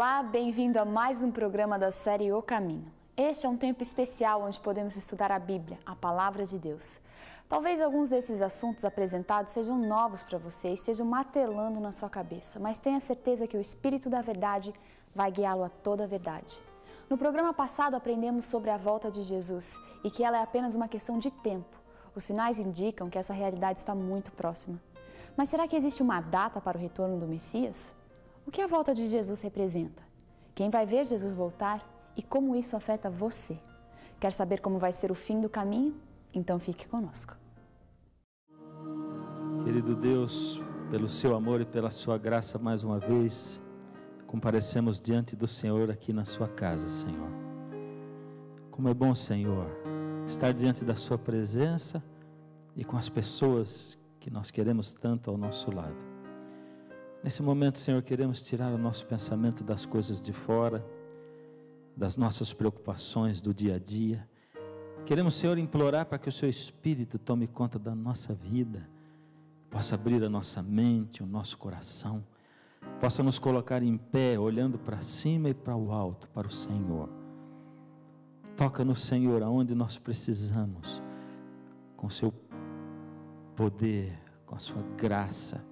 Olá, bem-vindo a mais um programa da série O Caminho. Este é um tempo especial onde podemos estudar a Bíblia, a Palavra de Deus. Talvez alguns desses assuntos apresentados sejam novos para você e estejam martelando na sua cabeça, mas tenha certeza que o Espírito da Verdade vai guiá-lo a toda a verdade. No programa passado aprendemos sobre a volta de Jesus e que ela é apenas uma questão de tempo. Os sinais indicam que essa realidade está muito próxima. Mas será que existe uma data para o retorno do Messias? O que a volta de Jesus representa? Quem vai ver Jesus voltar e como isso afeta você? Quer saber como vai ser o fim do caminho? Então fique conosco. Querido Deus, pelo seu amor e pela sua graça, mais uma vez, comparecemos diante do Senhor aqui na sua casa, Senhor. Como é bom, Senhor, estar diante da sua presença e com as pessoas que nós queremos tanto ao nosso lado. Nesse momento, Senhor, queremos tirar o nosso pensamento das coisas de fora, das nossas preocupações do dia a dia. Queremos, Senhor, implorar para que o seu Espírito tome conta da nossa vida, possa abrir a nossa mente, o nosso coração, possa nos colocar em pé, olhando para cima e para o alto, para o Senhor. Toca-nos, Senhor, aonde nós precisamos, com o seu poder, com a sua graça,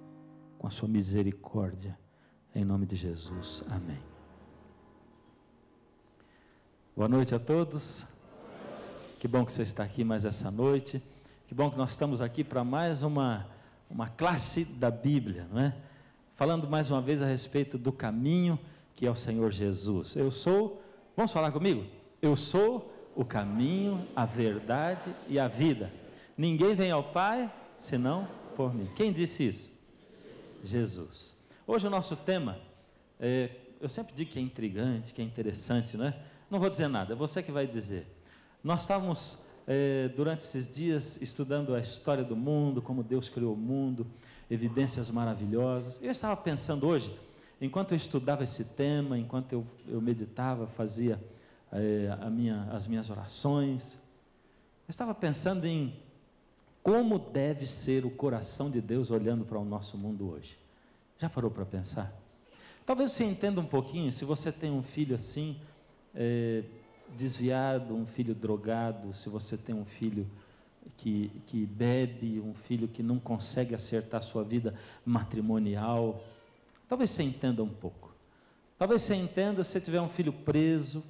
com a sua misericórdia, em nome de Jesus, amém. Boa noite a todos. Que bom que você está aqui mais essa noite. Que bom que nós estamos aqui para mais uma classe da Bíblia, não é? Falando mais uma vez a respeito do caminho que é o Senhor Jesus. Vamos falar comigo? Eu sou o caminho, a verdade e a vida. Ninguém vem ao Pai senão por mim. Quem disse isso? Jesus. Hoje o nosso tema, eu sempre digo que é intrigante, que é interessante, não é? Não vou dizer nada, é você que vai dizer. Nós estávamos durante esses dias estudando a história do mundo, como Deus criou o mundo, evidências maravilhosas. Eu estava pensando hoje, enquanto eu estudava esse tema, enquanto eu meditava, fazia as minhas orações, eu estava pensando em como deve ser o coração de Deus olhando para o nosso mundo hoje. Já parou para pensar? Talvez você entenda um pouquinho, se você tem um filho assim, desviado, um filho drogado, se você tem um filho que bebe, um filho que não consegue acertar a sua vida matrimonial, talvez você entenda um pouco. Talvez você entenda se você tiver um filho preso.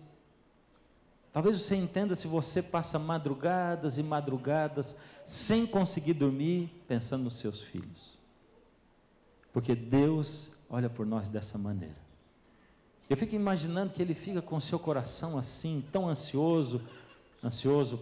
Talvez você entenda se você passa madrugadas e madrugadas sem conseguir dormir, pensando nos seus filhos. Porque Deus olha por nós dessa maneira. Eu fico imaginando que Ele fica com o seu coração assim, tão ansioso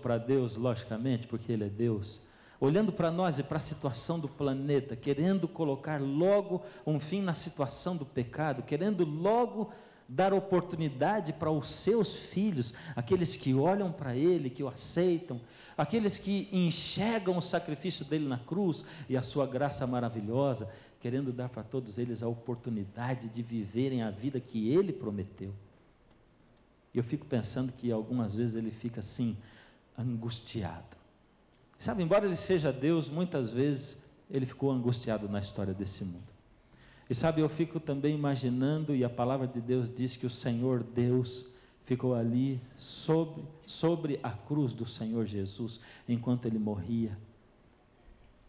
para Deus, logicamente, porque Ele é Deus, olhando para nós e para a situação do planeta, querendo colocar logo um fim na situação do pecado, querendo logo dar oportunidade para os seus filhos, aqueles que olham para Ele, que o aceitam, aqueles que enxergam o sacrifício dEle na cruz e a sua graça maravilhosa, querendo dar para todos eles a oportunidade de viverem a vida que Ele prometeu. E eu fico pensando que algumas vezes Ele fica assim, angustiado. Sabe, embora Ele seja Deus, muitas vezes Ele ficou angustiado na história desse mundo. E sabe, eu fico também imaginando, e a palavra de Deus diz que o Senhor Deus ficou ali sobre a cruz do Senhor Jesus, enquanto Ele morria.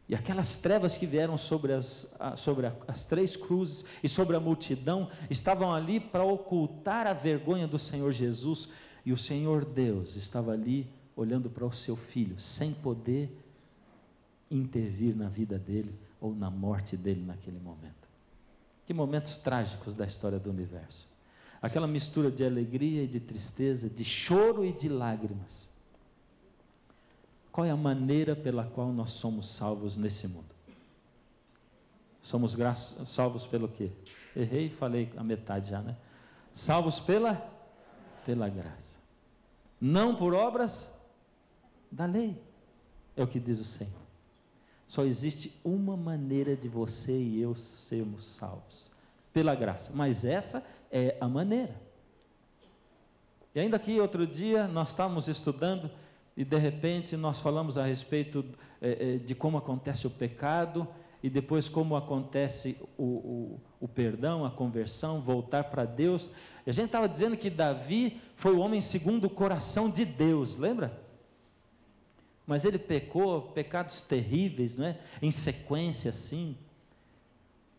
E aquelas trevas que vieram sobre as três cruzes e sobre a multidão, estavam ali para ocultar a vergonha do Senhor Jesus, e o Senhor Deus estava ali, olhando para o seu Filho, sem poder intervir na vida dele, ou na morte dele naquele momento. Que momentos trágicos da história do universo. Aquela mistura de alegria e de tristeza, de choro e de lágrimas. Qual é a maneira pela qual nós somos salvos nesse mundo? Somos salvos pelo quê? Errei e falei a metade já, né? Salvos pela graça. Não por obras da lei. É o que diz o Senhor. Só existe uma maneira de você e eu sermos salvos, pela graça, mas essa é a maneira. E ainda que outro dia nós estávamos estudando e de repente nós falamos a respeito de como acontece o pecado, e depois como acontece o perdão, a conversão, voltar para Deus. E a gente estava dizendo que Davi foi o homem segundo o coração de Deus, lembra? Mas ele pecou, pecados terríveis, não é? Em sequência assim.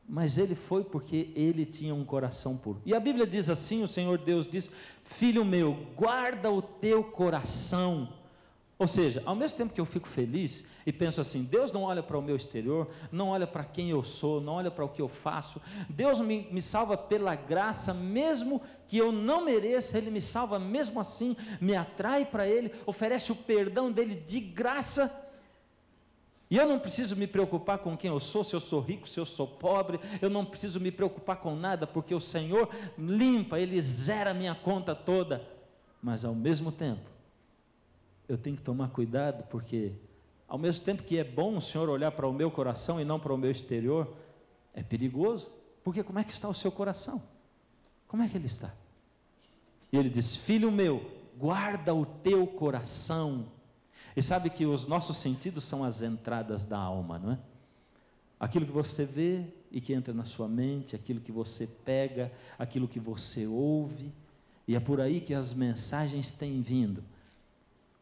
Mas ele foi porque ele tinha um coração puro. E a Bíblia diz assim, o Senhor Deus diz: filho meu, guarda o teu coração. Ou seja, ao mesmo tempo que eu fico feliz e penso assim, Deus não olha para o meu exterior, não olha para quem eu sou, não olha para o que eu faço, Deus me salva pela graça, mesmo que eu não mereça, Ele me salva mesmo assim, me atrai para Ele, oferece o perdão dEle de graça, e eu não preciso me preocupar com quem eu sou, se eu sou rico, se eu sou pobre, eu não preciso me preocupar com nada, porque o Senhor limpa, Ele zera a minha conta toda, mas ao mesmo tempo, eu tenho que tomar cuidado, porque ao mesmo tempo que é bom o Senhor olhar para o meu coração e não para o meu exterior, é perigoso, porque como é que está o seu coração? Como é que ele está? E ele diz: filho meu, guarda o teu coração. E sabe que os nossos sentidos são as entradas da alma, não é? Aquilo que você vê e que entra na sua mente, aquilo que você pega, aquilo que você ouve, e é por aí que as mensagens têm vindo,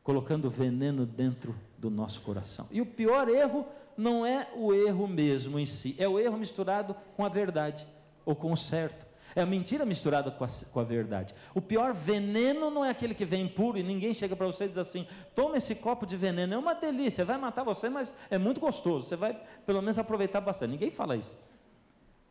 colocando veneno dentro do nosso coração. E o pior erro não é o erro mesmo em si, é o erro misturado com a verdade, ou com o certo. É a mentira misturada com a verdade. O pior veneno não é aquele que vem puro e ninguém chega para você e diz assim: toma esse copo de veneno, é uma delícia, vai matar você, mas é muito gostoso, você vai pelo menos aproveitar bastante. Ninguém fala isso.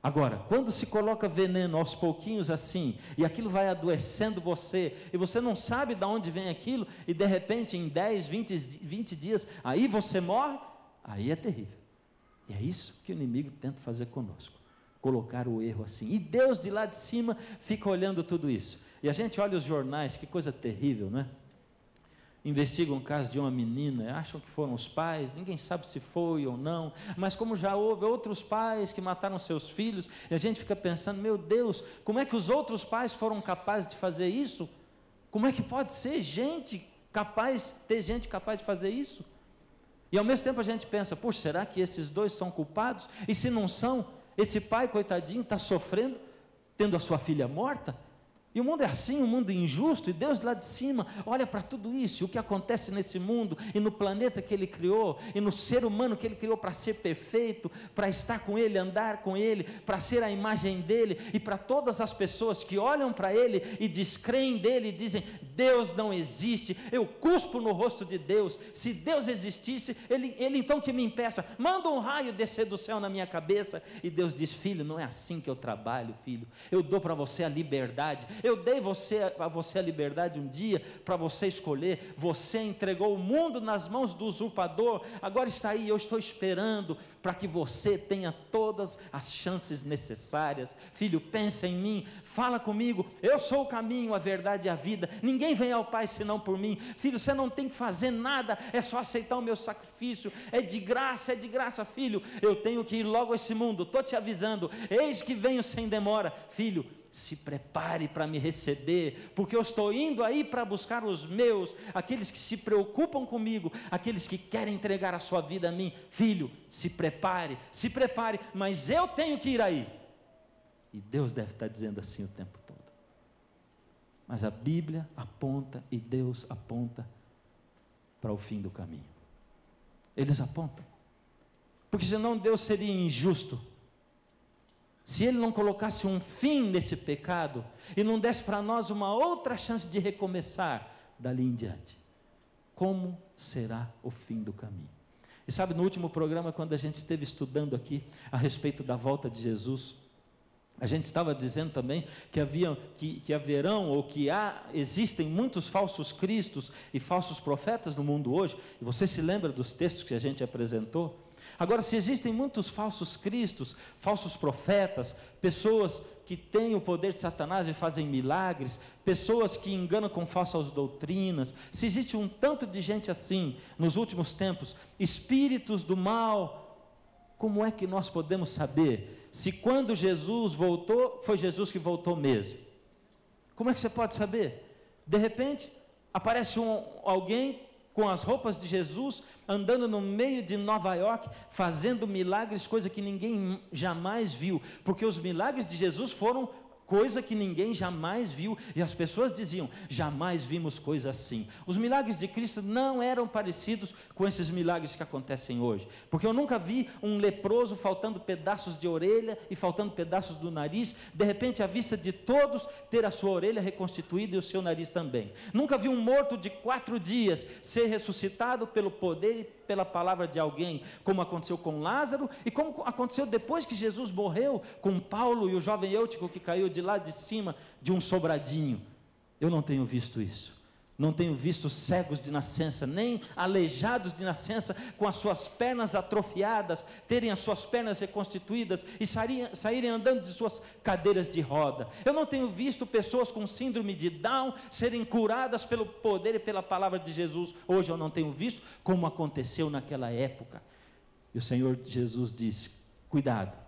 Agora, quando se coloca veneno aos pouquinhos assim, e aquilo vai adoecendo você, e você não sabe de onde vem aquilo, e de repente em 10, 20 dias, aí você morre, aí é terrível. E é isso que o inimigo tenta fazer conosco, colocar o erro assim, e Deus de lá de cima fica olhando tudo isso, e a gente olha os jornais, que coisa terrível, não é? Investigam o caso de uma menina, acham que foram os pais, ninguém sabe se foi ou não, mas como já houve outros pais que mataram seus filhos, e a gente fica pensando, meu Deus, como é que os outros pais foram capazes de fazer isso? Como é que pode ser ter gente capaz de fazer isso? E ao mesmo tempo a gente pensa, poxa, será que esses dois são culpados? E se não são, esse pai, coitadinho, está sofrendo, tendo a sua filha morta? E o mundo é assim, um mundo injusto, e Deus lá de cima olha para tudo isso, e o que acontece nesse mundo, e no planeta que Ele criou, e no ser humano que Ele criou para ser perfeito, para estar com Ele, andar com Ele, para ser a imagem dEle, e para todas as pessoas que olham para Ele e descreem dEle e dizem, Deus não existe, eu cuspo no rosto de Deus, se Deus existisse, Ele então que me impeça, manda um raio descer do céu na minha cabeça, e Deus diz, filho, não é assim que eu trabalho, filho, eu dou para você a liberdade, eu dei a você a liberdade um dia para você escolher, você entregou o mundo nas mãos do usurpador, agora está aí, eu estou esperando para que você tenha todas as chances necessárias, filho, pensa em mim, fala comigo, eu sou o caminho, a verdade e a vida, ninguém vem ao Pai senão por mim, filho, você não tem que fazer nada, é só aceitar o meu sacrifício, é de graça, filho, eu tenho que ir logo a esse mundo, estou te avisando, eis que venho sem demora, filho, se prepare para me receber, porque eu estou indo aí para buscar os meus, aqueles que se preocupam comigo, aqueles que querem entregar a sua vida a mim, filho, se prepare, mas eu tenho que ir aí, e Deus deve estar dizendo assim o tempo todo, mas a Bíblia aponta, e Deus aponta para o fim do caminho, eles apontam, porque senão Deus seria injusto, se Ele não colocasse um fim nesse pecado, e não desse para nós uma outra chance de recomeçar, dali em diante, como será o fim do caminho? E sabe, no último programa, quando a gente esteve estudando aqui, a respeito da volta de Jesus, a gente estava dizendo também que haverão, ou que existem muitos falsos cristos e falsos profetas no mundo hoje, e você se lembra dos textos que a gente apresentou? Agora, se existem muitos falsos cristos, falsos profetas, pessoas que têm o poder de Satanás e fazem milagres, pessoas que enganam com falsas doutrinas, se existe um tanto de gente assim nos últimos tempos, espíritos do mal, como é que nós podemos saber se quando Jesus voltou, foi Jesus que voltou mesmo? Como é que você pode saber? De repente, aparece alguém com as roupas de Jesus, andando no meio de Nova York, fazendo milagres, coisa que ninguém jamais viu, porque os milagres de Jesus foram coisa que ninguém jamais viu, e as pessoas diziam, jamais vimos coisa assim. Os milagres de Cristo não eram parecidos com esses milagres que acontecem hoje, porque eu nunca vi um leproso faltando pedaços de orelha e faltando pedaços do nariz, de repente à vista de todos, ter a sua orelha reconstituída e o seu nariz também. Nunca vi um morto de 4 dias ser ressuscitado pelo poder e pela palavra de alguém, como aconteceu com Lázaro, e como aconteceu depois que Jesus morreu, com Paulo e o jovem Eutico que caiu de lá de cima de um sobradinho. Eu não tenho visto isso. Não tenho visto cegos de nascença, nem aleijados de nascença, com as suas pernas atrofiadas, terem as suas pernas reconstituídas e saírem andando de suas cadeiras de roda. Eu não tenho visto pessoas com síndrome de Down serem curadas pelo poder e pela palavra de Jesus. Hoje eu não tenho visto, como aconteceu naquela época. E o Senhor Jesus disse, cuidado,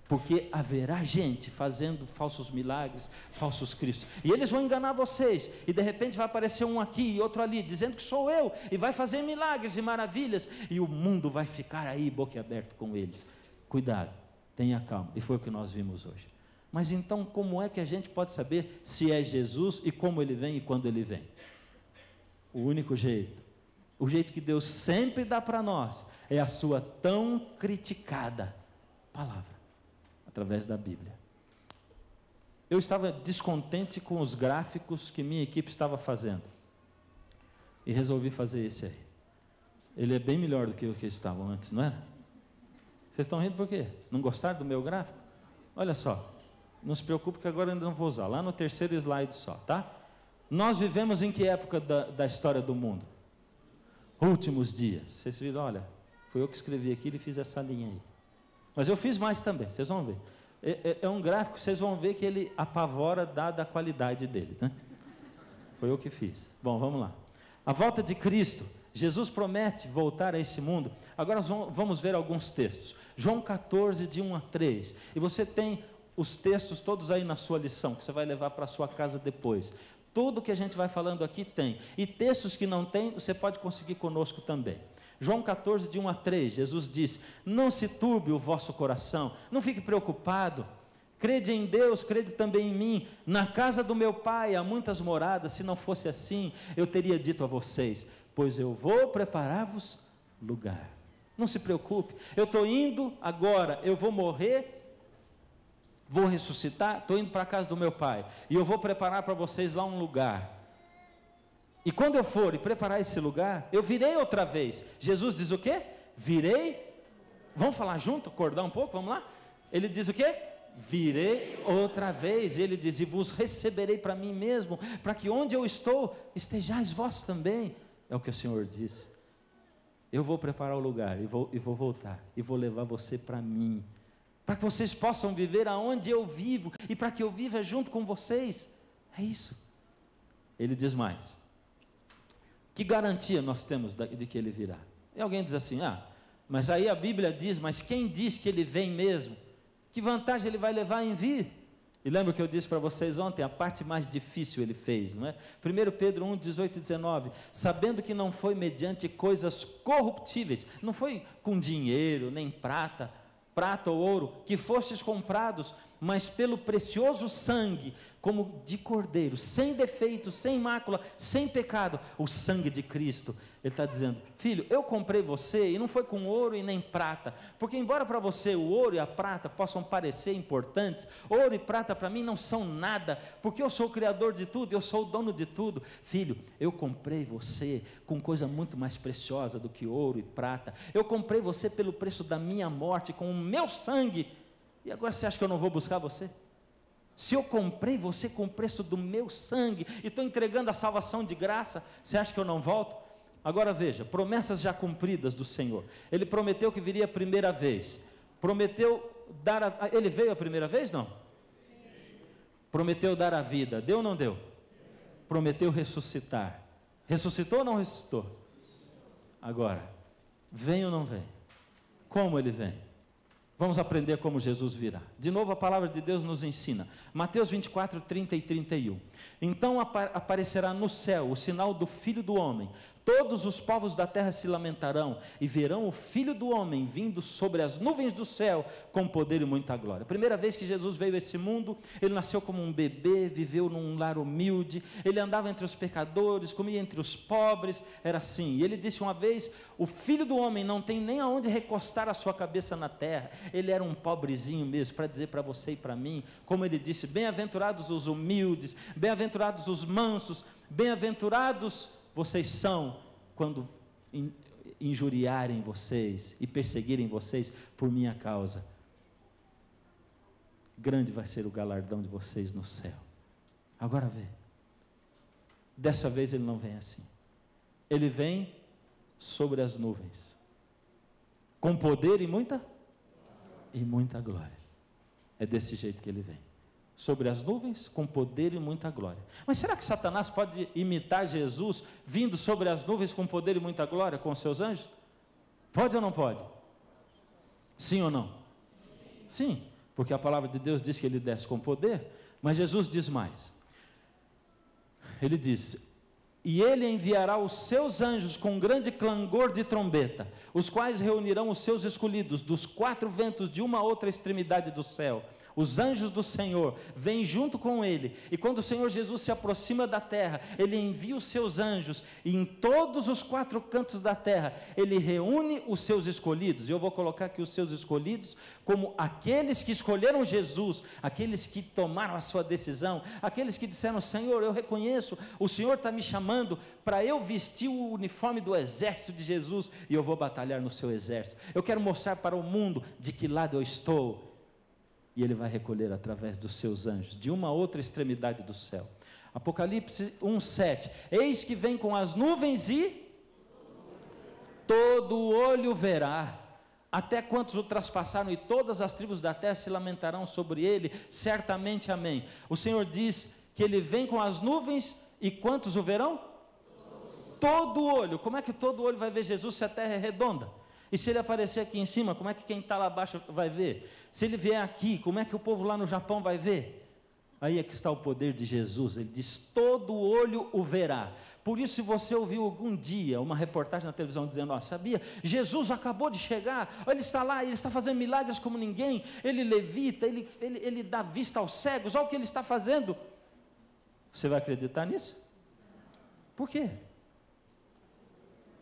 porque haverá gente fazendo falsos milagres, falsos cristos, e eles vão enganar vocês, e de repente vai aparecer um aqui e outro ali, dizendo que sou eu, e vai fazer milagres e maravilhas, e o mundo vai ficar aí boquiaberto com eles. Cuidado, tenha calma, e foi o que nós vimos hoje. Mas então como é que a gente pode saber se é Jesus, e como ele vem e quando ele vem? O único jeito, o jeito que Deus sempre dá para nós, é a sua tão criticada palavra, através da Bíblia. Eu estava descontente com os gráficos que minha equipe estava fazendo, e resolvi fazer esse aí. Ele é bem melhor do que o que estavam antes, não é? Vocês estão rindo por quê? Não gostaram do meu gráfico? Olha só, não se preocupe que agora eu ainda não vou usar, lá no 3º slide só, tá? Nós vivemos em que época da história do mundo? Últimos dias. Vocês viram, olha, foi eu que escrevi aqui e fiz essa linha aí. Mas eu fiz mais também, vocês vão ver. É um gráfico, vocês vão ver que ele apavora dada a qualidade dele, né? Foi eu que fiz. Bom, vamos lá. A volta de Cristo, Jesus promete voltar a esse mundo. Agora nós vamos ver alguns textos. João 14, de 1 a 3. E você tem os textos todos aí na sua lição, que você vai levar para a sua casa depois. Tudo que a gente vai falando aqui tem. E textos que não tem, você pode conseguir conosco também. João 14, de 1 a 3, Jesus diz, não se turbe o vosso coração, não fique preocupado, crede em Deus, crede também em mim, na casa do meu Pai há muitas moradas, se não fosse assim, eu teria dito a vocês, pois eu vou preparar-vos lugar. Não se preocupe, eu estou indo agora, eu vou morrer, vou ressuscitar, estou indo para a casa do meu Pai, e eu vou preparar para vocês lá um lugar. E quando eu for e preparar esse lugar, eu virei outra vez. Jesus diz o quê? Virei. Vamos falar junto, acordar um pouco, vamos lá? Ele diz o quê? Virei outra vez. Ele diz, e vos receberei para mim mesmo, para que onde eu estou, estejais vós também. É o que o Senhor diz. Eu vou preparar o lugar, e vou voltar, e vou levar você para mim, para que vocês possam viver aonde eu vivo, e para que eu viva junto com vocês. É isso. Ele diz mais. Que garantia nós temos de que ele virá? E alguém diz assim, mas aí a Bíblia diz, mas quem diz que ele vem mesmo? Que vantagem ele vai levar em vir? E lembra que eu disse para vocês ontem, a parte mais difícil ele fez, não é? 1 Pedro 1, 18 e 19, sabendo que não foi mediante coisas corruptíveis, não foi com dinheiro, nem prata ou ouro, que fostes comprados, mas pelo precioso sangue, como de cordeiro, sem defeito, sem mácula, sem pecado, o sangue de Cristo. Ele está dizendo, filho, eu comprei você, e não foi com ouro e nem prata, porque embora para você o ouro e a prata possam parecer importantes, ouro e prata para mim não são nada, porque eu sou o criador de tudo, eu sou o dono de tudo. Filho, eu comprei você com coisa muito mais preciosa do que ouro e prata, eu comprei você pelo preço da minha morte, com o meu sangue, e agora você acha que eu não vou buscar você? Se eu comprei você com o preço do meu sangue, e estou entregando a salvação de graça, você acha que eu não volto? Agora veja, promessas já cumpridas do Senhor. Ele prometeu que viria a primeira vez, prometeu dar ele veio a primeira vez, não? Prometeu dar a vida, deu ou não deu? Prometeu ressuscitar, ressuscitou ou não ressuscitou? Agora, vem ou não vem? Como ele vem? Vamos aprender como Jesus virá. De novo a palavra de Deus nos ensina. Mateus 24, 30 e 31. Então aparecerá no céu o sinal do Filho do Homem, todos os povos da terra se lamentarão e verão o Filho do Homem vindo sobre as nuvens do céu com poder e muita glória. Primeira vez que Jesus veio a esse mundo, ele nasceu como um bebê, viveu num lar humilde, ele andava entre os pecadores, comia entre os pobres, era assim. E ele disse uma vez: o Filho do Homem não tem nem aonde recostar a sua cabeça na terra. Ele era um pobrezinho mesmo, para dizer para você e para mim, como ele disse: bem-aventurados os humildes, bem-aventurados os mansos, bem-aventurados vocês são quando injuriarem vocês e perseguirem vocês por minha causa. Grande vai ser o galardão de vocês no céu. Agora vê, dessa vez ele não vem assim. Ele vem sobre as nuvens, com poder e muita glória. É desse jeito que ele vem. Sobre as nuvens, com poder e muita glória. Mas será que Satanás pode imitar Jesus vindo sobre as nuvens com poder e muita glória com os seus anjos? Pode ou não pode? Sim ou não? Sim, porque a palavra de Deus diz que ele desce com poder, mas Jesus diz mais. Ele diz: e ele enviará os seus anjos com grande clangor de trombeta, os quais reunirão os seus escolhidos dos quatro ventos de uma a outra extremidade do céu. Os anjos do Senhor vêm junto com ele, e quando o Senhor Jesus se aproxima da terra, ele envia os seus anjos, e em todos os quatro cantos da terra, ele reúne os seus escolhidos. E eu vou colocar aqui os seus escolhidos como aqueles que escolheram Jesus, aqueles que tomaram a sua decisão, aqueles que disseram: Senhor, eu reconheço, o Senhor está me chamando para eu vestir o uniforme do exército de Jesus, e eu vou batalhar no seu exército. Eu quero mostrar para o mundo de que lado eu estou. E ele vai recolher através dos seus anjos, de uma a outra extremidade do céu. Apocalipse 1:7, eis que vem com as nuvens e todo olho verá, até quantos o traspassaram, e todas as tribos da terra se lamentarão sobre ele, certamente, amém. O Senhor diz que ele vem com as nuvens, e quantos o verão? Todo olho. Como é que todo olho vai ver Jesus se a terra é redonda? E se ele aparecer aqui em cima, como é que quem está lá abaixo vai ver? Se ele vier aqui, como é que o povo lá no Japão vai ver? Aí é que está o poder de Jesus. Ele diz: todo olho o verá. Por isso, se você ouviu algum dia uma reportagem na televisão dizendo: ó, sabia, Jesus acabou de chegar, ele está lá, ele está fazendo milagres como ninguém, ele levita, ele dá vista aos cegos, olha o que ele está fazendo. Você vai acreditar nisso? Por quê?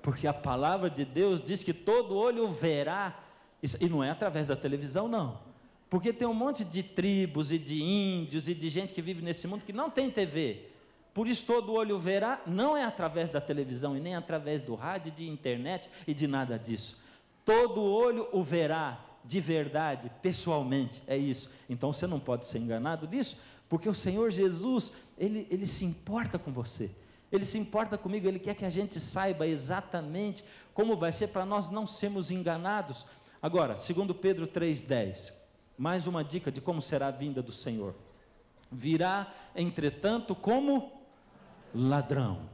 Porque a palavra de Deus diz que todo olho verá, e não é através da televisão, não, porque tem um monte de tribos e de índios e de gente que vive nesse mundo que não tem TV, por isso todo olho verá, não é através da televisão e nem através do rádio, de internet e de nada disso. Todo olho o verá de verdade, pessoalmente, é isso. Então você não pode ser enganado nisso, porque o Senhor Jesus, ele se importa com você. Ele se importa comigo, ele quer que a gente saiba exatamente como vai ser, para nós não sermos enganados. Agora, 2 Pedro 3,10, mais uma dica de como será a vinda do Senhor. Virá, entretanto, como ladrão.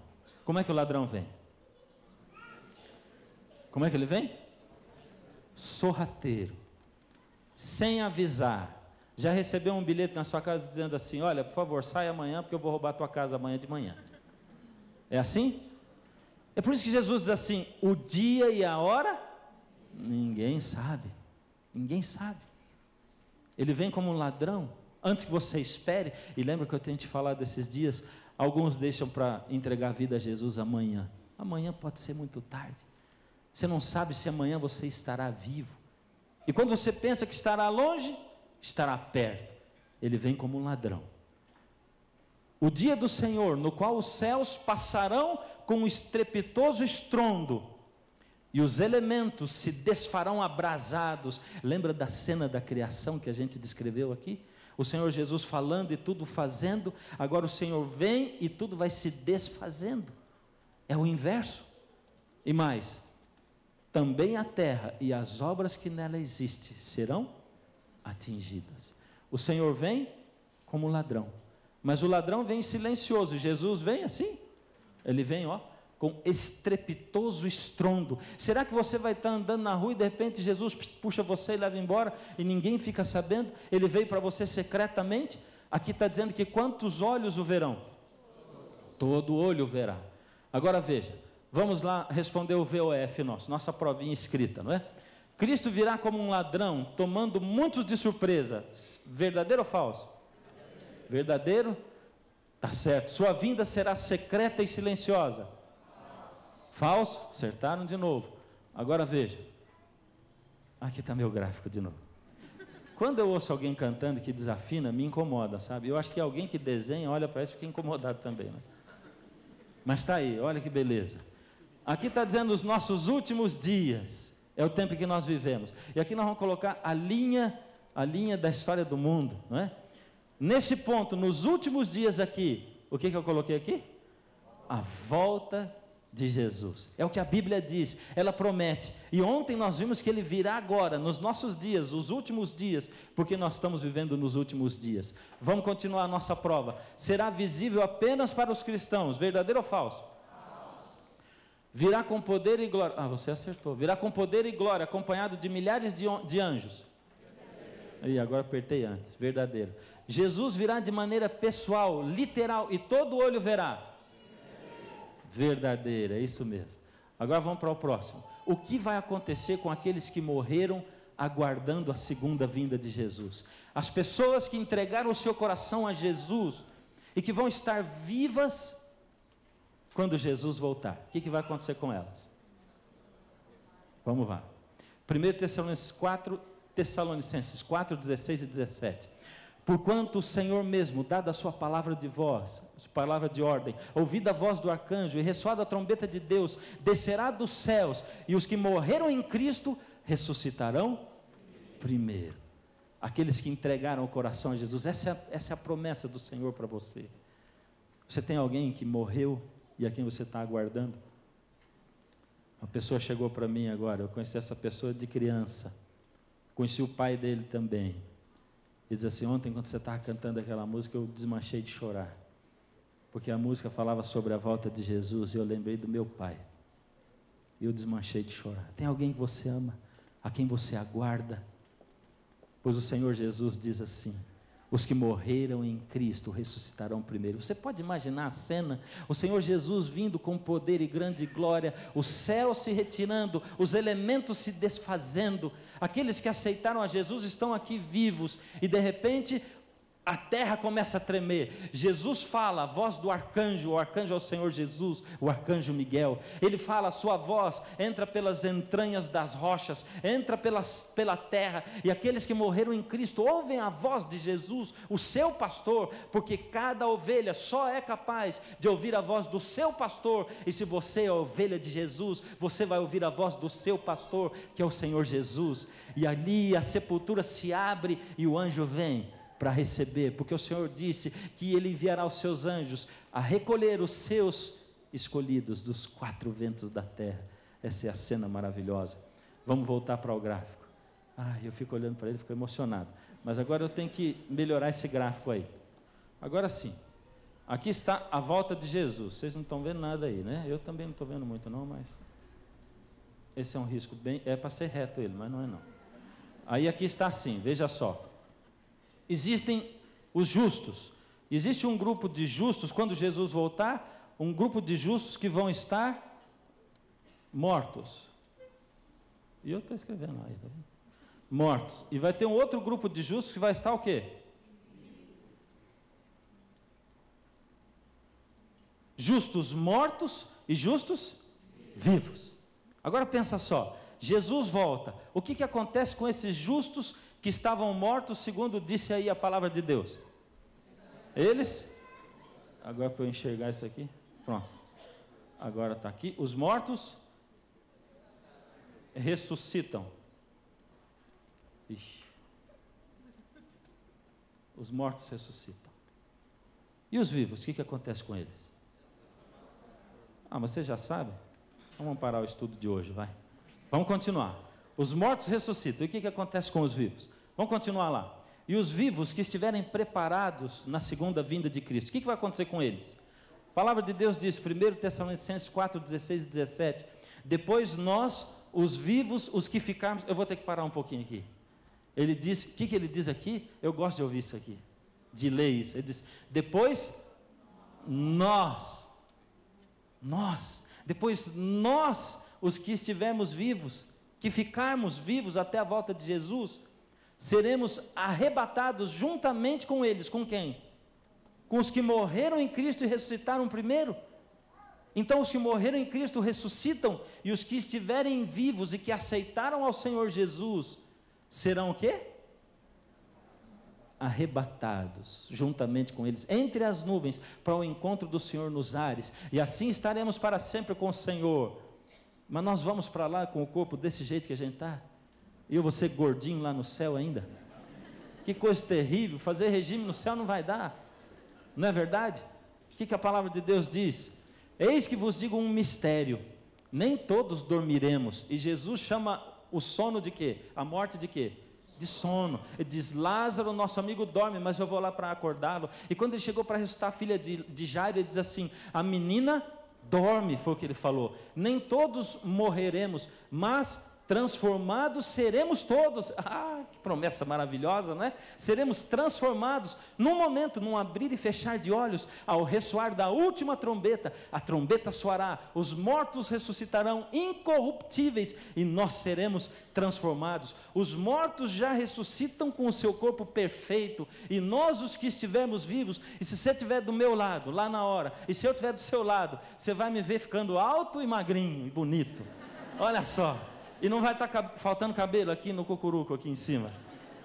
Como é que o ladrão vem? Como é que ele vem? Sorrateiro, sem avisar. Já recebeu um bilhete na sua casa dizendo assim: olha, por favor, sai amanhã, porque eu vou roubar a tua casa amanhã de manhã. É assim? É por isso que Jesus diz assim: o dia e a hora, ninguém sabe. Ninguém sabe. Ele vem como um ladrão, antes que você espere. E lembra que eu tenho te falado esses dias, alguns deixam para entregar a vida a Jesus amanhã. Amanhã pode ser muito tarde. Você não sabe se amanhã você estará vivo. E quando você pensa que estará longe, estará perto. Ele vem como um ladrão. O dia do Senhor, no qual os céus passarão com um estrepitoso estrondo, e os elementos se desfarão abrasados. Lembra da cena da criação que a gente descreveu aqui? O Senhor Jesus falando e tudo fazendo. Agora o Senhor vem e tudo vai se desfazendo. É o inverso. E mais, também a terra e as obras que nela existem serão atingidas. O Senhor vem como ladrão, mas o ladrão vem silencioso. Jesus vem assim, ele vem com estrepitoso estrondo. Será que você vai estar andando na rua e de repente Jesus puxa você e leva embora e ninguém fica sabendo? Ele veio para você secretamente. Aqui está dizendo que quantos olhos o verão? Todo olho o verá. Agora veja, Vamos lá responder o VOF nossa provinha escrita, não é? Cristo virá como um ladrão, tomando muitos de surpresa. Verdadeiro ou falso? Verdadeiro? Tá certo. Sua vinda será secreta e silenciosa. Falso? Acertaram de novo. Agora veja. Aqui está meu gráfico de novo. Quando eu ouço alguém cantando que desafina, me incomoda, sabe? Eu acho que alguém que desenha, olha para isso e fica incomodado também, né? Mas está aí, olha que beleza. Aqui está dizendo os nossos últimos dias. É o tempo que nós vivemos. E aqui nós vamos colocar a linha da história do mundo, não é? Nesse ponto, nos últimos dias aqui, o que eu coloquei aqui? A volta de Jesus. É o que a Bíblia diz, ela promete. E ontem nós vimos que ele virá agora, nos nossos dias, os últimos dias, porque nós estamos vivendo nos últimos dias. Vamos continuar a nossa prova. Será visível apenas para os cristãos, verdadeiro ou falso? Virá com poder e glória. Você acertou. Virá com poder e glória, acompanhado de milhares de anjos. E agora apertei antes. Verdadeiro. Jesus virá de maneira pessoal, literal, e todo olho verá. Verdadeira, é isso mesmo. Agora vamos para o próximo. O que vai acontecer com aqueles que morreram aguardando a segunda vinda de Jesus? As pessoas que entregaram o seu coração a Jesus e que vão estar vivas quando Jesus voltar. O que vai acontecer com elas? Vamos lá. 1 Tessalonicenses 4, 16 e 17. Porquanto o Senhor mesmo, dada a sua palavra de voz, palavra de ordem, ouvida a voz do arcanjo e ressoada a trombeta de Deus, descerá dos céus, e os que morreram em Cristo ressuscitarão primeiro. Aqueles que entregaram o coração a Jesus. Essa é a promessa do Senhor para você. Você tem alguém que morreu e a quem você está aguardando? Uma pessoa chegou para mim agora, eu conheci essa pessoa de criança, conheci o pai dele também. Ele diz assim: ontem quando você estava cantando aquela música eu desmanchei de chorar, porque a música falava sobre a volta de Jesus e eu lembrei do meu pai, e eu desmanchei de chorar. Tem alguém que você ama, a quem você aguarda? Pois o Senhor Jesus diz assim: os que morreram em Cristo ressuscitarão primeiro. Você pode imaginar a cena? O Senhor Jesus vindo com poder e grande glória, o céu se retirando, os elementos se desfazendo. Aqueles que aceitaram a Jesus estão aqui vivos e de repente a terra começa a tremer. Jesus fala, a voz do arcanjo, o arcanjo é o Senhor Jesus, o arcanjo Miguel. Ele fala, a sua voz entra pelas entranhas das rochas, entra pela terra, e aqueles que morreram em Cristo ouvem a voz de Jesus, o seu pastor, porque cada ovelha só é capaz de ouvir a voz do seu pastor, e se você é a ovelha de Jesus, você vai ouvir a voz do seu pastor, que é o Senhor Jesus, e ali a sepultura se abre e o anjo vem para receber, porque o Senhor disse que Ele enviará os seus anjos a recolher os seus escolhidos dos quatro ventos da terra. Essa é a cena maravilhosa. Vamos voltar para o gráfico. Eu fico olhando para ele, fico emocionado, mas agora eu tenho que melhorar esse gráfico aí. Agora sim, aqui está a volta de Jesus. Vocês não estão vendo nada aí, né? Eu também não estou vendo muito não, mas esse é um risco bem, é para ser reto ele, mas não é não. Aí aqui está assim, veja só. Existem os justos. Existe um grupo de justos, quando Jesus voltar, um grupo de justos que vão estar mortos. E eu estou escrevendo aí, tá vendo? Mortos. E vai ter um outro grupo de justos que vai estar o quê? Justos mortos e justos vivos. Agora pensa só, Jesus volta. O que acontece com esses justos que estavam mortos, segundo disse aí a palavra de Deus? Eles, agora para eu enxergar isso aqui, pronto, agora está aqui, os mortos ressuscitam. Ixi. Os mortos ressuscitam. E os vivos, o que acontece com eles? Mas você já sabe? Vamos parar o estudo de hoje, vai. Vamos continuar. Os mortos ressuscitam. E o que acontece com os vivos? Vamos continuar lá. E os vivos que estiverem preparados na segunda vinda de Cristo, o que vai acontecer com eles? A palavra de Deus diz, 1 Tessalonicenses 4, 16 e 17, depois nós, os vivos, os que ficarmos... Eu vou ter que parar um pouquinho aqui. Ele diz, o que ele diz aqui? Eu gosto de ouvir isso aqui, de ler isso. Ele diz, depois nós, Depois nós, os que estivermos vivos, que ficarmos vivos até a volta de Jesus, seremos arrebatados juntamente com eles. Com quem? Com os que morreram em Cristo e ressuscitaram primeiro. Então os que morreram em Cristo ressuscitam, e os que estiverem vivos e que aceitaram ao Senhor Jesus, serão o quê? Arrebatados juntamente com eles, entre as nuvens, para o encontro do Senhor nos ares, e assim estaremos para sempre com o Senhor. Mas nós vamos para lá com o corpo desse jeito que a gente está, e eu vou ser gordinho lá no céu ainda? Que coisa terrível, fazer regime no céu não vai dar, não é verdade? O que a palavra de Deus diz? Eis que vos digo um mistério, nem todos dormiremos. E Jesus chama o sono de quê? A morte de quê? De sono. Ele diz: Lázaro, nosso amigo, dorme, mas eu vou lá para acordá-lo. E quando ele chegou para ressuscitar a filha de Jairo, ele diz assim: a menina dorme, foi o que ele falou. Nem todos morreremos, mas transformados seremos todos. Ah, que promessa maravilhosa, não é? Seremos transformados num momento, num abrir e fechar de olhos, ao ressoar da última trombeta. A trombeta soará, os mortos ressuscitarão incorruptíveis e nós seremos transformados. Os mortos já ressuscitam com o seu corpo perfeito, e nós, os que estivermos vivos, e se você estiver do meu lado, lá na hora, e se eu estiver do seu lado, você vai me ver ficando alto e magrinho e bonito. Olha só. E não vai estar faltando cabelo aqui no cocuruco, aqui em cima.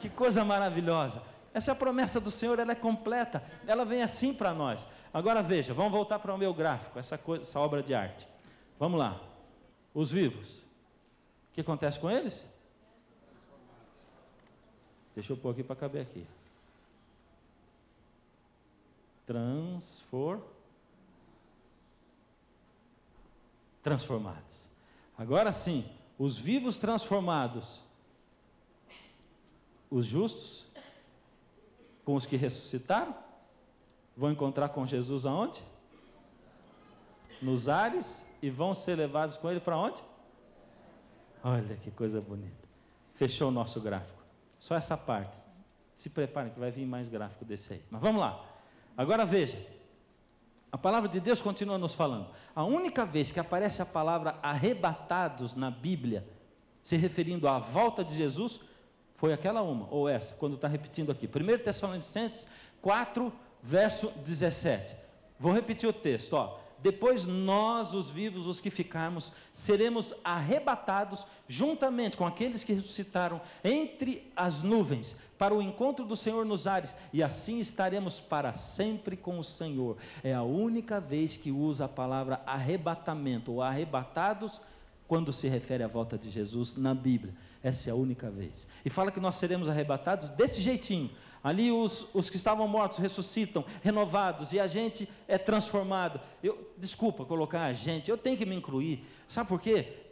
Que coisa maravilhosa. Essa é a promessa do Senhor, ela é completa. Ela vem assim para nós. Agora veja, vamos voltar para o meu gráfico, essa obra de arte. Vamos lá. Os vivos. O que acontece com eles? Deixa eu pôr aqui para caber aqui. Transformados. Agora sim. Os vivos transformados, os justos, com os que ressuscitaram, vão encontrar com Jesus aonde? Nos ares, e vão ser levados com ele para onde? Olha que coisa bonita. Fechou o nosso gráfico. Só essa parte. Se preparem que vai vir mais gráfico desse aí. Mas vamos lá. Agora veja. A palavra de Deus continua nos falando. A única vez que aparece a palavra arrebatados na Bíblia, se referindo à volta de Jesus, foi aquela uma, ou essa, quando está repetindo aqui. 1 Tessalonicenses 4, verso 17. Vou repetir o texto, ó. Depois nós, os vivos, os que ficarmos, seremos arrebatados juntamente com aqueles que ressuscitaram entre as nuvens, para o encontro do Senhor nos ares, e assim estaremos para sempre com o Senhor. É a única vez que usa a palavra arrebatamento, ou arrebatados, quando se refere à volta de Jesus na Bíblia. Essa é a única vez. E fala que nós seremos arrebatados desse jeitinho. Ali os que estavam mortos ressuscitam, renovados, e a gente é transformado. Desculpa colocar a gente, eu tenho que me incluir. Sabe por quê?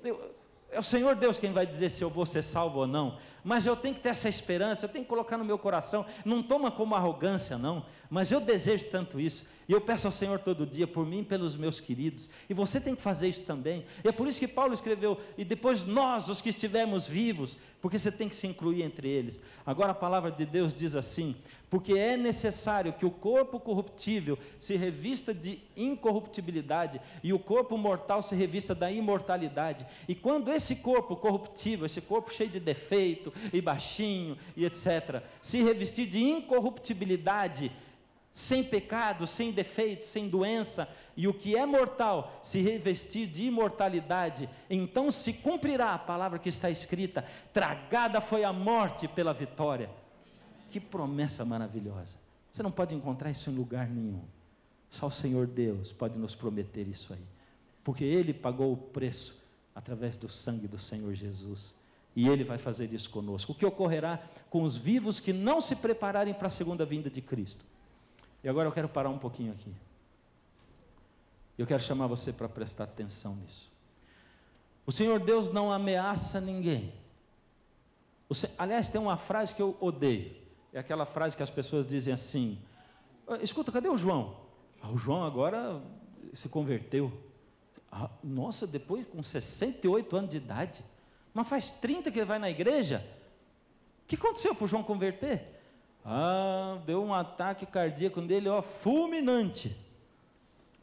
É o Senhor Deus quem vai dizer se eu vou ser salvo ou não. Mas eu tenho que ter essa esperança, eu tenho que colocar no meu coração. Não toma como arrogância não, mas eu desejo tanto isso. E eu peço ao Senhor todo dia por mim e pelos meus queridos. E você tem que fazer isso também. E é por isso que Paulo escreveu: e depois nós, os que estivermos vivos, porque você tem que se incluir entre eles. Agora a palavra de Deus diz assim: porque é necessário que o corpo corruptível se revista de incorruptibilidade, e o corpo mortal se revista da imortalidade. E quando esse corpo corruptível, esse corpo cheio de defeito, e baixinho, e etc., se revestir de incorruptibilidade, sem pecado, sem defeito, sem doença, e o que é mortal se revestir de imortalidade, então se cumprirá a palavra que está escrita: tragada foi a morte pela vitória. Que promessa maravilhosa. Você não pode encontrar isso em lugar nenhum. Só o Senhor Deus pode nos prometer isso aí, porque Ele pagou o preço através do sangue do Senhor Jesus, e Ele vai fazer isso conosco. O que ocorrerá com os vivos que não se prepararem para a segunda vinda de Cristo? E agora eu quero parar um pouquinho aqui. Eu quero chamar você para prestar atenção nisso. O Senhor Deus não ameaça ninguém. Aliás, tem uma frase que eu odeio. É aquela frase que as pessoas dizem assim: escuta, cadê o João? O João agora se converteu. Nossa, depois com 68 anos de idade. Mas faz 30 que ele vai na igreja. O que aconteceu para o João converter? Deu um ataque cardíaco nele, fulminante.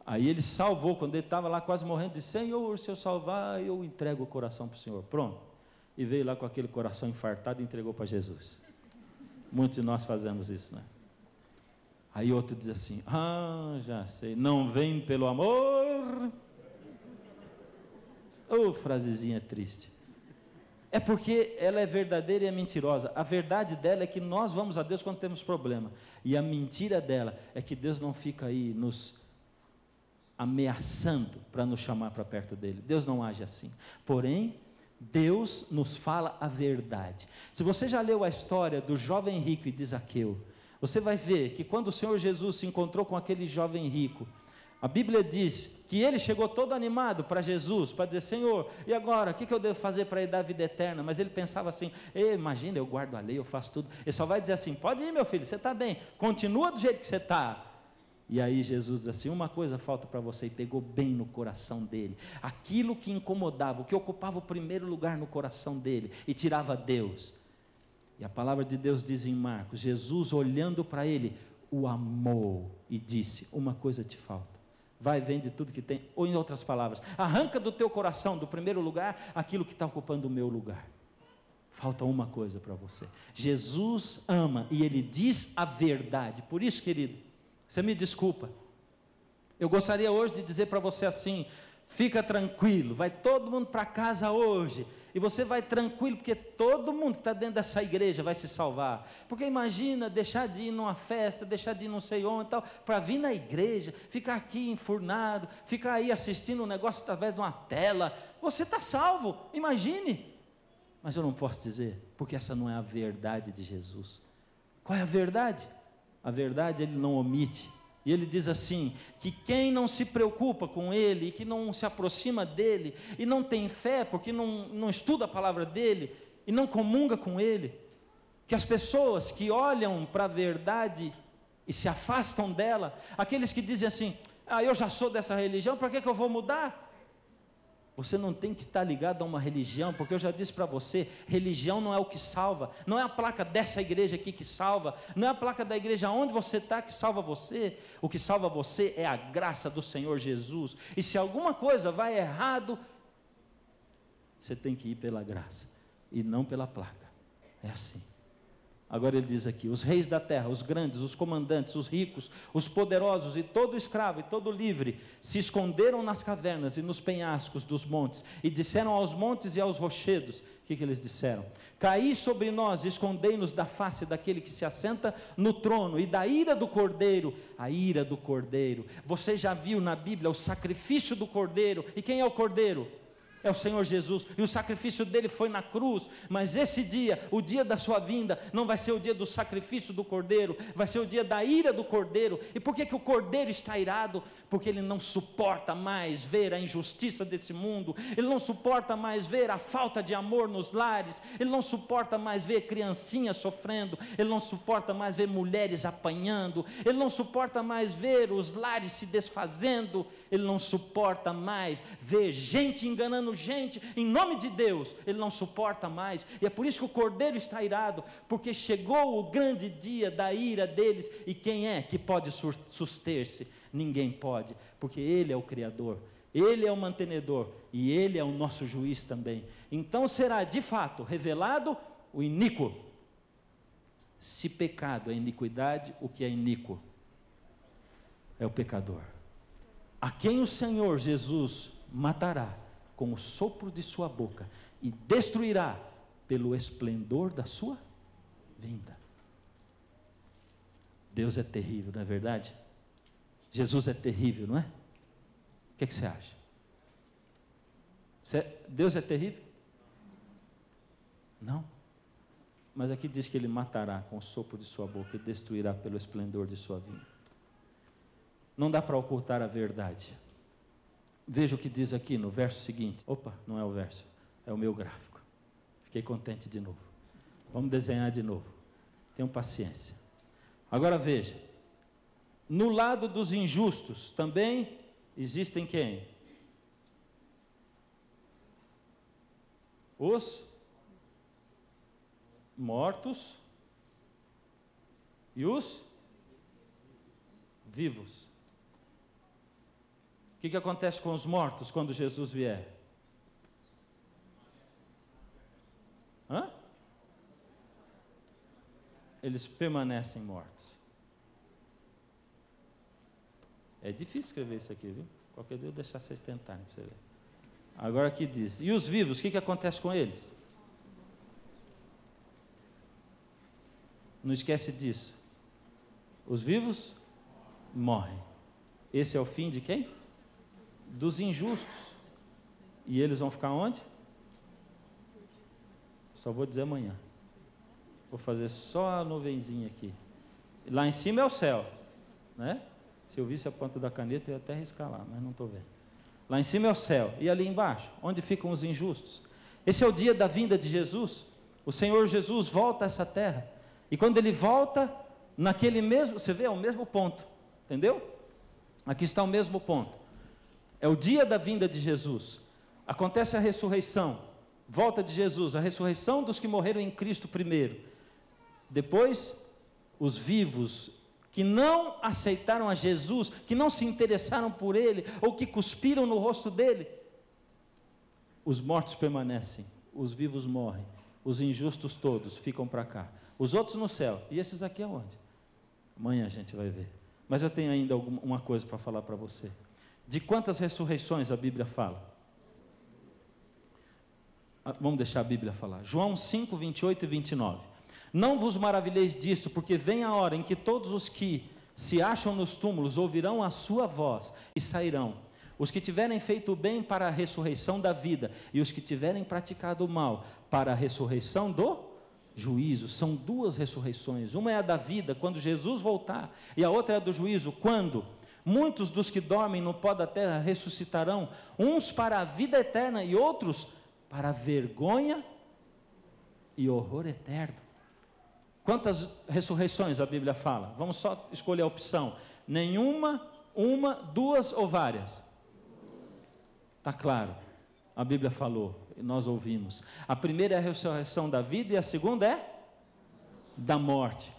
Aí ele salvou, quando ele estava lá quase morrendo, disse: Senhor, se eu salvar, eu entrego o coração para o Senhor. Pronto. E veio lá com aquele coração infartado e entregou para Jesus. Muitos de nós fazemos isso, né? Aí outro diz assim: já sei, não vem pelo amor. Frasezinha triste. É porque ela é verdadeira e é mentirosa. A verdade dela é que nós vamos a Deus quando temos problema. E a mentira dela é que Deus não fica aí nos ameaçando para nos chamar para perto dele. Deus não age assim. Porém, Deus nos fala a verdade. Se você já leu a história do jovem rico e de Zaqueu, você vai ver que quando o Senhor Jesus se encontrou com aquele jovem rico, a Bíblia diz que ele chegou todo animado para Jesus, para dizer: Senhor, e agora, o que eu devo fazer para ir dar a vida eterna? Mas ele pensava assim: imagina, eu guardo a lei, eu faço tudo. Ele só vai dizer assim: pode ir, meu filho, você está bem, continua do jeito que você está. E aí Jesus diz assim: uma coisa falta para você, e pegou bem no coração dele, aquilo que incomodava, o que ocupava o primeiro lugar no coração dele, e tirava Deus. E a palavra de Deus diz em Marcos: Jesus, olhando para ele, o amou e disse: uma coisa te falta. Vai, vende tudo que tem. Ou, em outras palavras, arranca do teu coração, do primeiro lugar, aquilo que está ocupando o meu lugar. Falta uma coisa para você. Jesus ama e ele diz a verdade. Por isso, querido, você me desculpa, eu gostaria hoje de dizer para você assim: fica tranquilo, vai todo mundo para casa hoje, e você vai tranquilo, porque todo mundo que está dentro dessa igreja vai se salvar. Porque imagina deixar de ir numa festa, deixar de ir não sei onde, tal, para vir na igreja, ficar aqui enfurnado, ficar aí assistindo um negócio através de uma tela. Você está salvo, imagine. Mas eu não posso dizer, porque essa não é a verdade de Jesus. Qual é a verdade? A verdade ele não omite. E ele diz assim, que quem não se preocupa com ele, e que não se aproxima dele, e não tem fé, porque não estuda a palavra dele, e não comunga com ele, que as pessoas que olham para a verdade e se afastam dela, aqueles que dizem assim: eu já sou dessa religião, para que eu vou mudar? Você não tem que estar ligado a uma religião, porque eu já disse para você, religião não é o que salva, não é a placa dessa igreja aqui que salva, não é a placa da igreja onde você está que salva você. O que salva você é a graça do Senhor Jesus. E se alguma coisa vai errado, você tem que ir pela graça e não pela placa. É assim. Agora ele diz aqui: os reis da terra, os grandes, os comandantes, os ricos, os poderosos e todo escravo e todo livre se esconderam nas cavernas e nos penhascos dos montes e disseram aos montes e aos rochedos. O que eles disseram? Caí sobre nós, escondei-nos da face daquele que se assenta no trono e da ira do cordeiro. A ira do cordeiro. Você já viu na Bíblia o sacrifício do cordeiro? E quem é o cordeiro? É o Senhor Jesus, e o sacrifício dele foi na cruz. Mas esse dia, o dia da sua vinda, não vai ser o dia do sacrifício do cordeiro, vai ser o dia da ira do cordeiro. E por que o cordeiro está irado? Porque ele não suporta mais ver a injustiça desse mundo, ele não suporta mais ver a falta de amor nos lares, ele não suporta mais ver criancinhas sofrendo, ele não suporta mais ver mulheres apanhando, ele não suporta mais ver os lares se desfazendo, ele não suporta mais ver gente enganando gente em nome de Deus. Ele não suporta mais, e é por isso que o cordeiro está irado, porque chegou o grande dia da ira deles. E quem é que pode suster-se? Ninguém pode, porque ele é o Criador, ele é o mantenedor, e ele é o nosso juiz também. Então será de fato revelado o iníquo. Se pecado é iniquidade, o que é iníquo é o pecador, a quem o Senhor Jesus matará com o sopro de sua boca e destruirá pelo esplendor da sua vinda. Deus é terrível, não é verdade? Jesus é terrível, não é? O que você acha? Deus é terrível? Não. Mas aqui diz que ele matará com o sopro de sua boca e destruirá pelo esplendor de sua vinda. Não dá para ocultar a verdade. Veja o que diz aqui no verso seguinte. Opa, não é o verso, é o meu gráfico. Fiquei contente de novo. Vamos desenhar de novo. Tenham paciência. Agora veja. No lado dos injustos também existem quem? Os mortos e os vivos. O que acontece com os mortos quando Jesus vier? Hã? Eles permanecem mortos. É difícil escrever isso aqui, viu? Qualquer dia eu vou deixar vocês tentarem para você ver. Agora aqui diz, e os vivos, o que acontece com eles? Não esquece disso. Os vivos morrem. Esse é o fim de quem? Dos injustos. E eles vão ficar onde? Só vou dizer amanhã. Vou fazer só a nuvenzinha aqui. Lá em cima é o céu, né? Se eu visse a ponta da caneta, eu ia até riscar lá, mas não estou vendo. Lá em cima é o céu. E ali embaixo, onde ficam os injustos? Esse é o dia da vinda de Jesus. O Senhor Jesus volta a essa terra. E quando Ele volta, naquele mesmo, você vê, é o mesmo ponto. Entendeu? Aqui está o mesmo ponto. É o dia da vinda de Jesus. Acontece a ressurreição. Volta de Jesus, a ressurreição dos que morreram em Cristo primeiro. Depois, os vivos que não aceitaram a Jesus, que não se interessaram por Ele, ou que cuspiram no rosto dEle. Os mortos permanecem, os vivos morrem, os injustos todos ficam para cá. Os outros no céu, e esses aqui aonde? Amanhã a gente vai ver. Mas eu tenho ainda uma coisa para falar para você. De quantas ressurreições a Bíblia fala? Vamos deixar a Bíblia falar. João 5, 28 e 29. Não vos maravilheis disso, porque vem a hora em que todos os que se acham nos túmulos ouvirão a sua voz e sairão. Os que tiverem feito o bem para a ressurreição da vida, e os que tiverem praticado o mal para a ressurreição do juízo. São duas ressurreições. Uma é a da vida, quando Jesus voltar, e a outra é a do juízo, quando muitos dos que dormem no pó da terra ressuscitarão, uns para a vida eterna e outros para a vergonha e horror eterno. Quantas ressurreições a Bíblia fala? Vamos só escolher a opção. Nenhuma, uma, duas ou várias? Está claro. A Bíblia falou, e nós ouvimos. A primeira é a ressurreição da vida e a segunda é da morte.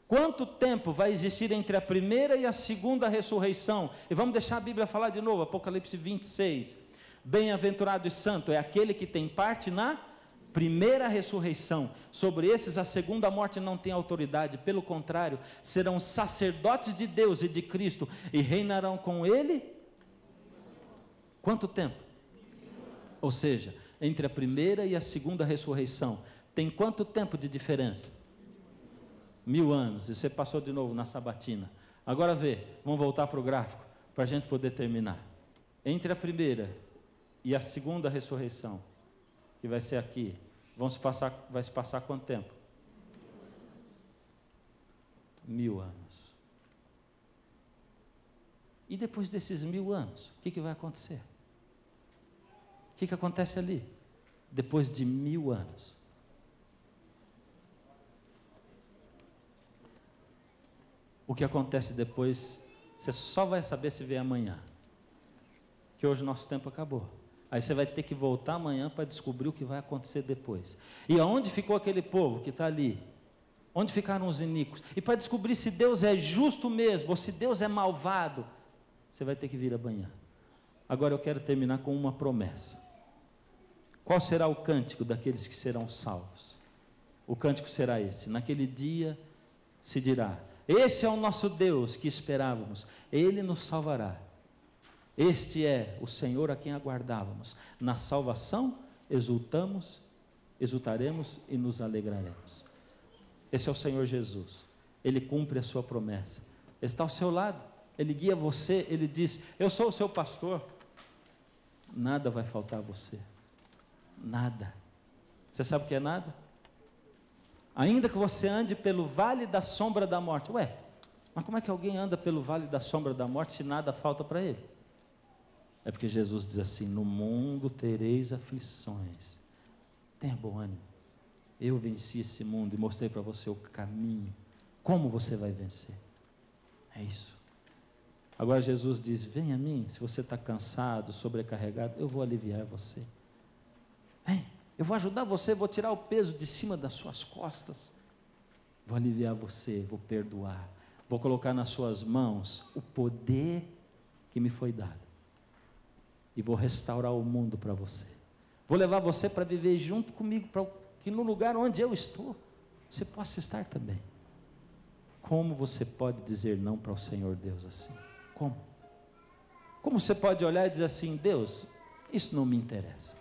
Quanto tempo vai existir entre a primeira e a segunda ressurreição? E vamos deixar a Bíblia falar de novo, Apocalipse 26. Bem-aventurado e santo é aquele que tem parte na primeira ressurreição. Sobre esses a segunda morte não tem autoridade, pelo contrário, serão sacerdotes de Deus e de Cristo e reinarão com Ele. Quanto tempo? Ou seja, entre a primeira e a segunda ressurreição, tem quanto tempo de diferença? 1000 anos, e você passou de novo na sabatina. Agora vê, vamos voltar para o gráfico, para a gente poder terminar. Entre a primeira e a segunda ressurreição, que vai ser aqui, vai se passar quanto tempo? 1000 anos. E depois desses 1000 anos, o que vai acontecer? O que acontece ali? Depois de 1000 anos. O que acontece depois, você só vai saber se vier amanhã. Que hoje o nosso tempo acabou. Aí você vai ter que voltar amanhã para descobrir o que vai acontecer depois. E aonde ficou aquele povo que está ali? Onde ficaram os iníquos? E para descobrir se Deus é justo mesmo, ou se Deus é malvado, você vai ter que vir amanhã. Agora eu quero terminar com uma promessa. Qual será o cântico daqueles que serão salvos? O cântico será esse: naquele dia se dirá: esse é o nosso Deus que esperávamos, Ele nos salvará. Este é o Senhor a quem aguardávamos. Na salvação exultaremos e nos alegraremos. Esse é o Senhor Jesus. Ele cumpre a sua promessa. Ele está ao seu lado. Ele guia você. Ele diz: eu sou o seu pastor. Nada vai faltar a você. Nada. Você sabe o que é nada? Ainda que você ande pelo vale da sombra da morte. Ué, mas como é que alguém anda pelo vale da sombra da morte se nada falta para ele? É porque Jesus diz assim: no mundo tereis aflições. Tenha bom ânimo. Eu venci esse mundo e mostrei para você o caminho. Como você vai vencer? É isso. Agora Jesus diz: vem a mim, se você está cansado, sobrecarregado, eu vou aliviar você. Vem, eu vou ajudar você, vou tirar o peso de cima das suas costas. Vou aliviar você, vou perdoar. Vou colocar nas suas mãos o poder que me foi dado. e vou restaurar o mundo para você. Vou levar você para viver junto comigo, para que no lugar onde eu estou, você possa estar também. Como você pode dizer não para o Senhor Deus assim? Como? Como você pode olhar e dizer assim: Deus, isso não me interessa.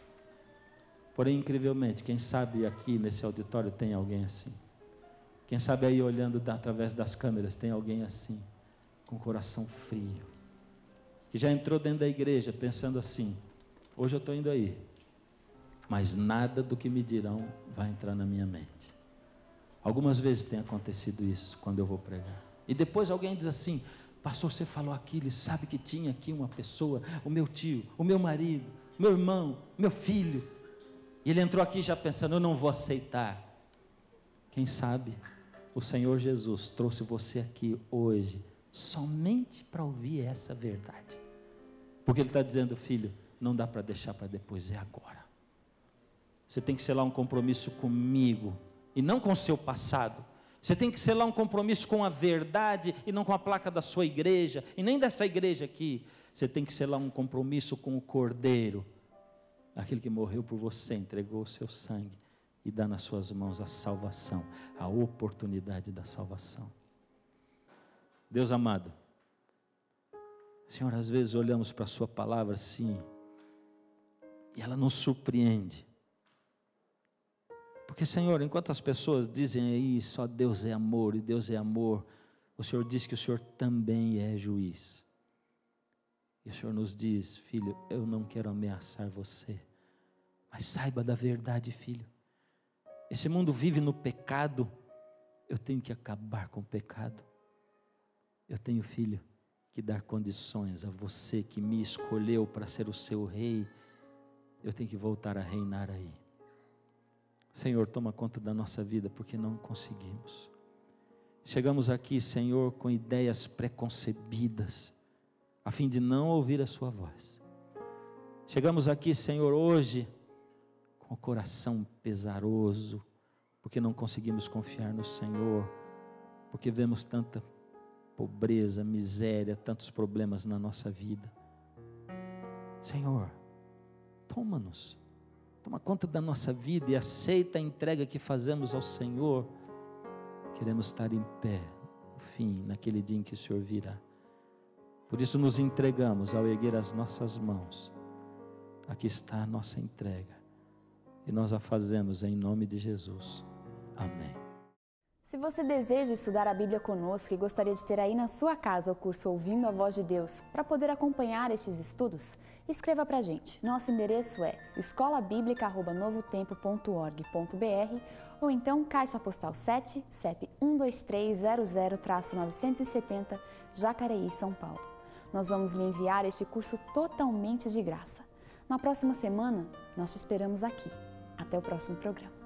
Porém, incrivelmente, quem sabe aqui nesse auditório tem alguém assim. Quem sabe aí olhando através das câmeras tem alguém assim, com o coração frio, que já entrou dentro da igreja pensando assim: hoje eu estou indo aí, mas nada do que me dirão vai entrar na minha mente. Algumas vezes tem acontecido isso quando eu vou pregar. E depois alguém diz assim: pastor, você falou aquilo, e sabe que tinha aqui uma pessoa, o meu tio, o meu marido, meu irmão, meu filho. E ele entrou aqui já pensando: eu não vou aceitar. Quem sabe o Senhor Jesus trouxe você aqui hoje somente para ouvir essa verdade. Porque Ele está dizendo: filho, não dá para deixar para depois, é agora. Você tem que selar um compromisso comigo e não com o seu passado. Você tem que selar um compromisso com a verdade e não com a placa da sua igreja e nem dessa igreja aqui. Você tem que selar um compromisso com o Cordeiro, aquele que morreu por você, entregou o seu sangue e dá nas suas mãos a salvação, a oportunidade da salvação. Deus amado, Senhor, às vezes olhamos para a sua palavra assim e ela nos surpreende. Porque, Senhor, enquanto as pessoas dizem aí só Deus é amor e Deus é amor, o Senhor diz que o Senhor também é juiz. E o Senhor nos diz: filho, eu não quero ameaçar você, mas saiba da verdade, filho. Esse mundo vive no pecado, eu tenho que acabar com o pecado. Eu tenho, filho, que dar condições a você que me escolheu para ser o seu rei. Eu tenho que voltar a reinar aí. Senhor, toma conta da nossa vida, porque não conseguimos. Chegamos aqui, Senhor, com ideias preconcebidas, a fim de não ouvir a sua voz. Chegamos aqui, Senhor, hoje, com o coração pesaroso, porque não conseguimos confiar no Senhor, porque vemos tanta pobreza, miséria, tantos problemas na nossa vida. Senhor, toma-nos. Toma conta da nossa vida e aceita a entrega que fazemos ao Senhor. Queremos estar em pé, no fim, naquele dia em que o Senhor virá. Por isso nos entregamos ao erguer as nossas mãos. Aqui está a nossa entrega. E nós a fazemos em nome de Jesus. Amém. Se você deseja estudar a Bíblia conosco e gostaria de ter aí na sua casa o curso Ouvindo a Voz de Deus, para poder acompanhar estes estudos, escreva para a gente. Nosso endereço é escolabiblica@novotempo.org.br ou então Caixa Postal 7, CEP 12300-970, Jacareí, São Paulo. Nós vamos lhe enviar este curso totalmente de graça. Na próxima semana, nós te esperamos aqui. Até o próximo programa.